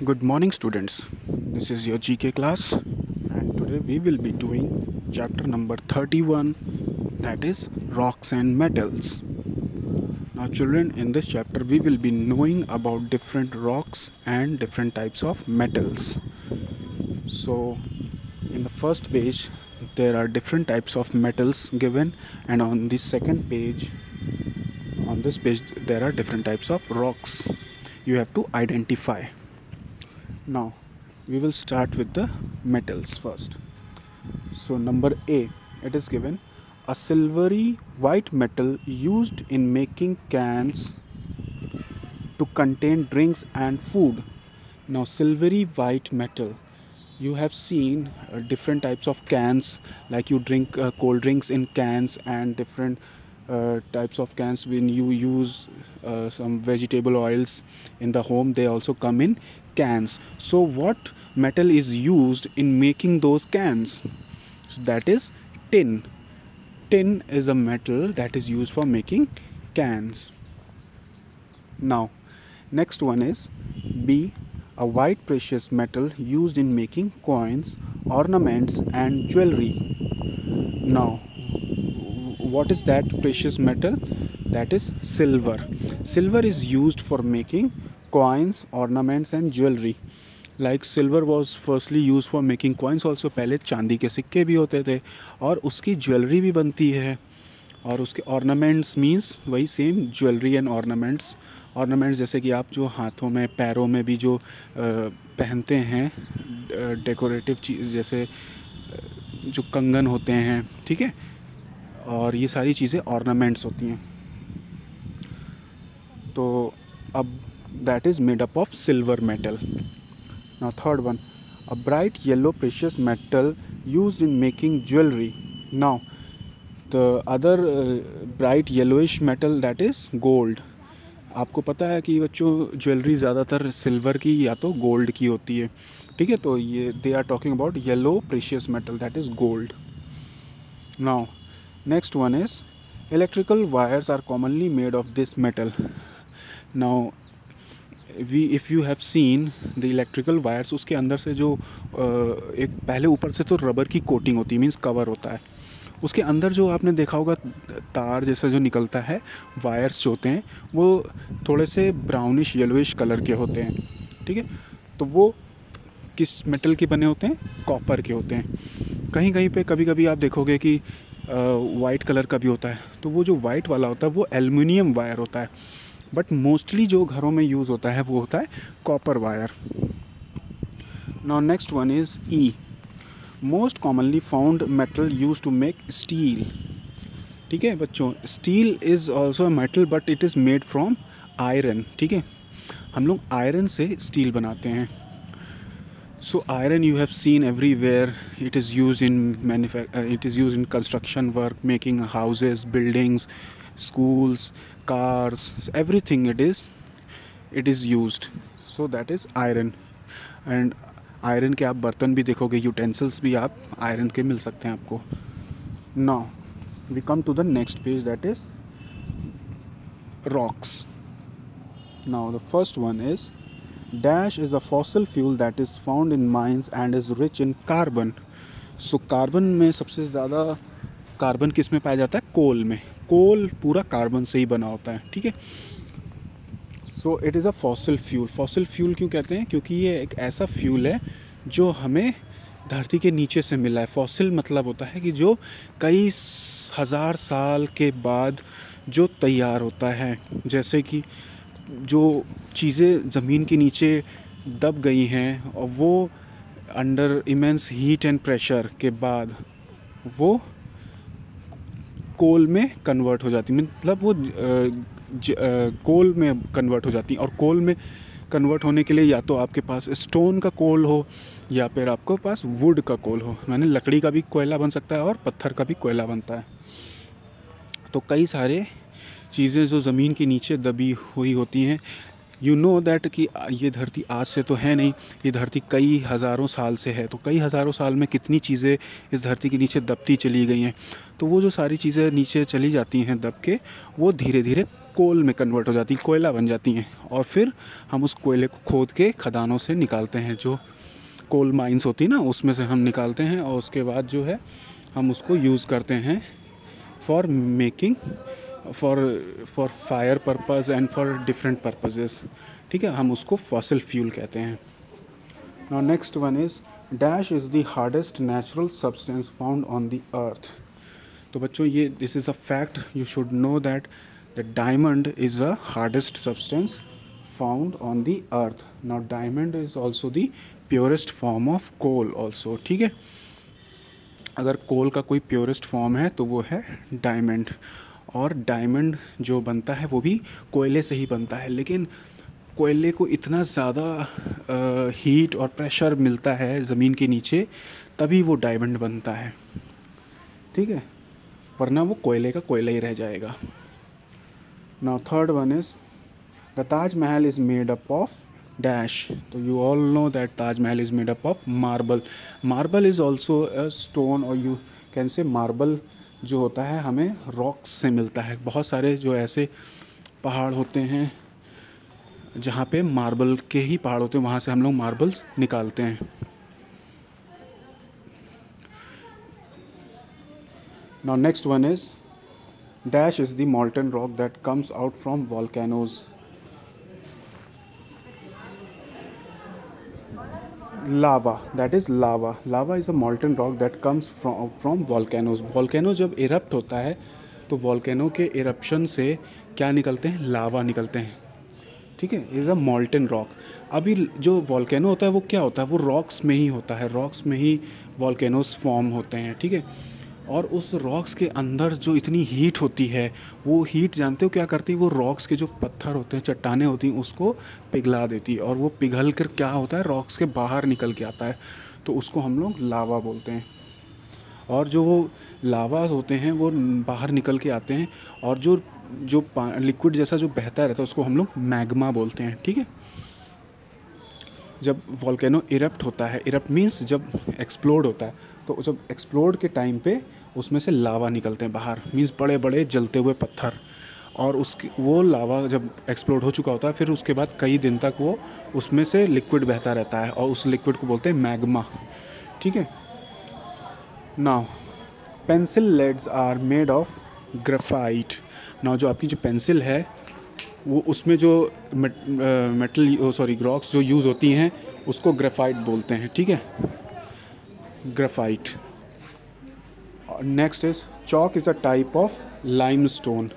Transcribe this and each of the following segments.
Good morning, students. This is your GK class, and today we will be doing chapter number 31, that is rocks and metals. Now, children, in this chapter we will be knowing about different rocks and different types of metals. So, in the first page, there are different types of metals given, and on the second page, on this page, there are different types of rocks you have to identify. Now, we will start with the metals first. So, number A, it is given a silvery white metal used in making cans to contain drinks and food. Now, silvery white metal, you have seen different types of cans, like you drink cold drinks in cans, and different types of cans when you use some vegetable oils in the home, they also come in cans. So what metal is used in making those cans? So that is tin. Tin is a metal that is used for making cans. Now, next one is B, a white precious metal used in making coins, ornaments and jewelry. Now, what is that precious metal? That is silver. Silver is used for making coins, ornaments and jewelry. Like silver was firstly used for making coins also. पहले चांदी के सिक्के भी होते थे और उसकी jewellery भी बनती है. और उसके ऑर्नामेंट्स मीन्स वही same jewellery and ornaments. Ornaments जैसे कि आप जो हाथों में, पैरों में भी जो पहनते हैं, डेकोरेटिव चीज़ जैसे जो कंगन होते हैं, ठीक है, और ये सारी चीज़ें ऑर्नामेंट्स होती हैं. तो अब that is made up of silver metal. Now third one, a bright yellow precious metal used in making jewellery. Now the other bright yellowish metal that is gold. आपको पता है कि बच्चों ज्वेलरी ज़्यादातर सिल्वर की या तो गोल्ड की होती है, ठीक है. तो ये they are talking about yellow precious metal that is gold. Now next one is electrical wires are commonly made of this metal. Now if you have seen the electrical wires, उसके अंदर से जो एक पहले ऊपर से तो रबर की कोटिंग होती है, मीन्स कवर होता है. उसके अंदर जो आपने देखा होगा तार जैसा जो निकलता है, वायर्स जो होते हैं वो थोड़े से ब्राउनिश येलोइश कलर के होते हैं, ठीक है. तो वो किस मेटल के बने होते हैं? कॉपर के होते हैं. कहीं कहीं पे कभी कभी आप देखोगे कि वाइट कलर का भी होता है. तो वो जो वाइट वाला होता है वो एल्युमिनियम वायर होता है, बट मोस्टली जो घरों में यूज़ होता है वो होता है copper wire. Now next one is E, most commonly found metal use to make steel. ठीक है बच्चों, steel is also metal but it is made from iron. ठीक है, हम लोग आयरन से स्टील बनाते हैं. So iron you have seen everywhere. It is used in it is used in construction work, making houses, buildings, schools, cars, everything it is used. So that is iron. And iron के आप बर्तन भी देखोगे, utensils भी आप iron के मिल सकते हैं आपको. Now we come to the next page, that is rocks. Now the first one is dash is a fossil fuel that is found in mines and is rich in carbon. So carbon में सबसे ज़्यादा carbon किस में पाया जाता है? कोल में. कोल पूरा कार्बन से ही बना होता है, ठीक है. So it is a fossil fuel. Fossil fuel क्यों कहते हैं? क्योंकि ये एक ऐसा फ्यूल है जो हमें धरती के नीचे से मिला है. फॉसिल मतलब होता है कि जो कई हज़ार साल के बाद जो तैयार होता है. जैसे कि जो चीज़ें ज़मीन के नीचे दब गई हैं और वो under immense heat and pressure के बाद वो कोल में कन्वर्ट हो जाती, मतलब वो कोल में कन्वर्ट हो जाती. और कोल में कन्वर्ट होने के लिए या तो आपके पास स्टोन का कोल हो या फिर आपके पास वुड का कोल हो. मैंने लकड़ी का भी कोयला बन सकता है और पत्थर का भी कोयला बनता है. तो कई सारे चीज़ें जो ज़मीन के नीचे दबी हुई होती हैं. यू नो दैट कि ये धरती आज से तो है नहीं, ये धरती कई हज़ारों साल से है. तो कई हज़ारों साल में कितनी चीज़ें इस धरती के नीचे दबती चली गई हैं. तो वो जो सारी चीज़ें नीचे चली जाती हैं दब के, वो धीरे धीरे कोल में कन्वर्ट हो जाती, कोयला बन जाती हैं, और फिर हम उस कोयले को खोद के खदानों से निकालते हैं, जो कोल माइंस होती है ना, उसमें से हम निकालते हैं, और उसके बाद जो है हम उसको यूज़ करते हैं for making, for fire purpose and for different purposes. ठीक है, हम उसको फॉसिल फ्यूल कहते हैं। Now next one is dash is the hardest natural substance found on the earth. तो बच्चों ये this is a fact, you should know that the diamond is a hardest substance found on the earth. Now diamond is also the purest form of coal also. ठीक है, अगर कोल का कोई purest form है तो वो है डायमंड, और डायमंड जो बनता है वो भी कोयले से ही बनता है, लेकिन कोयले को इतना ज़्यादा हीट और प्रेशर मिलता है ज़मीन के नीचे, तभी वो डायमंड बनता है। ठीक है, वरना वो कोयले का कोयला ही रह जाएगा। Now third one is the Taj Mahal is made up of dash. तो you all know that Taj Mahal is made up of marble. Marble is also a stone, और यू कैन से मार्बल जो होता है हमें रॉक्स से मिलता है। बहुत सारे जो ऐसे पहाड़ होते हैं जहाँ पे मार्बल के ही पहाड़ होते हैं, वहाँ से हम लोग मार्बल्स निकालते हैं। Now next one is dash is the मॉल्टन rock that comes out from volcanoes. Lava, that is lava. Lava is a मॉल्टन rock that comes from volcanoes. Volcano जब इरप्ट होता है तो वॉल्केनो के इरप्शन से क्या निकलते हैं, लावा निकलते हैं। ठीक है, इज़ अ मॉल्टन रॉक। अभी जो वॉल्केनो होता है वो क्या होता है, वो रॉक्स में ही होता है, रॉक्स में ही वॉल्केनोस फॉर्म होते हैं। ठीक है, और उस रॉक्स के अंदर जो इतनी हीट होती है, वो हीट जानते हो क्या करती है, वो रॉक्स के जो पत्थर होते हैं, चट्टानें होती हैं, उसको पिघला देती है, और वो पिघल कर क्या होता है, रॉक्स के बाहर निकल के आता है, तो उसको हम लोग लावा बोलते हैं। और जो वो लावा होते हैं वो बाहर निकल के आते हैं, और जो जो लिक्विड जैसा जो बहता रहता है उसको हम लोग मैग्मा बोलते हैं। ठीक है, जब वॉल्केनो इरप्ट होता है, इरप्ट मीन्स जब एक्सप्लोड होता है, तो जब एक्सप्लोड के टाइम पे उसमें से लावा निकलते हैं बाहर, मीन्स बड़े बड़े जलते हुए पत्थर, और उसकी वो लावा जब एक्सप्लोड हो चुका होता है फिर उसके बाद कई दिन तक वो उसमें से लिक्विड बहता रहता है, और उस लिक्विड को बोलते हैं मैग्मा। ठीक है, now pencil leads are made of graphite. Now जो आपकी जो पेंसिल है वो उसमें जो मेटल रॉक्स जो यूज़ होती हैं उसको ग्रेफाइट बोलते हैं। ठीक है, graphite. Next is chalk is a type of limestone.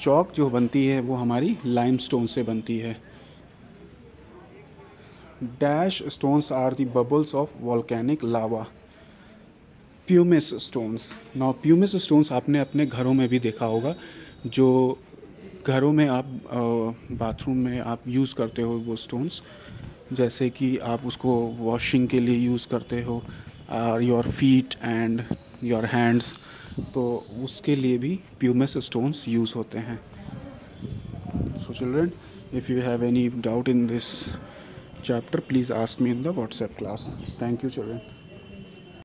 Chalk जो बनती है वो हमारी लाइमस्टोन से बनती है। Dash stones are the bubbles of volcanic lava. Pumice stones. Now pumice stones आपने अपने घरों में भी देखा होगा, जो घरों में आप बाथरूम में आप यूज़ करते हो वो स्टोन्स, जैसे कि आप उसको वॉशिंग के लिए यूज़ करते हो, your feet and your hands, तो उसके लिए भी प्यूमिस स्टोन्स यूज़ होते हैं। So children, if you have any doubt in this chapter, please ask me in the WhatsApp class. Thank you, children.